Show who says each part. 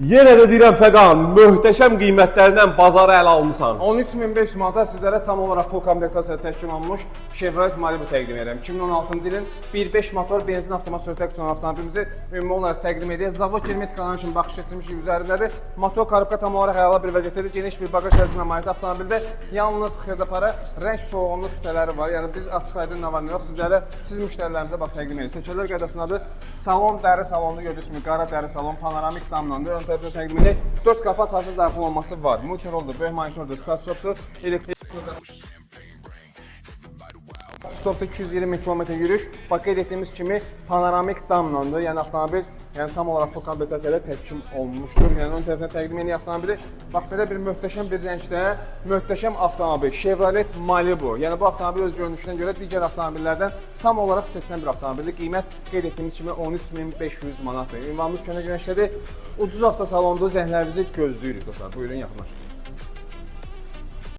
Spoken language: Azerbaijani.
Speaker 1: Yenə də deyirəm Fəqan, möhtəşəm qiymətlərdən bazara ələ almışsan.
Speaker 2: 13.500 manata sizlərə tam olaraq full komplektasiya təşkil olunmuş Chevrolet Malibu təqdim edirəm. 2016-cı ilin 1.5 motor benzin avtomat sürət aksiyon avtomobilimizi ümumi olaraq təqdim edir. Zavod hermetik üçün baxış keçirmiş üzərindədir. Motor korobka tam olaraq əla bir vəziyyətdədir. Geniş bir bagaj həcminə malik avtomobildə yalnız xırdapara rəng soğuqluq hissələri var. Yəni biz açıq aydın nə var nə yox sizlərə, siz müştərilərimizə bax təqdim edirik. Seçkiler qaydasındadır. Salon dəri salonunu gördüyünüz kimi qara dəri salon, panoramik damlandır. Ön tərəfdə təqdimini 4 qapı açarsız daxil olması var. Multiroldur, böyük monitordur, start stopdur, elektrik stopda 220 km yürüyüş. Bak qeyd etdiyimiz kimi panoramik damlandır. Yəni avtomobil tam olaraq full komplektasiya ilə təşkil olunmuşdur. Yəni ön tərəfdən təqdim edən avtomobili bax belə bir möhtəşəm bir rəngdə, möhtəşəm avtomobil Chevrolet Malibu. Yəni bu avtomobil öz görünüşünə görə digər avtomobillərdən tam olaraq seçilən bir avtomobildir. Qiymət qeyd etdiyimiz kimi 13.500 manatdır. Ünvanımız Könül Güneşdədir. Ucuz avtosalonda zəhlərinizi gözləyirik dostlar. Buyurun yaxınlaşın.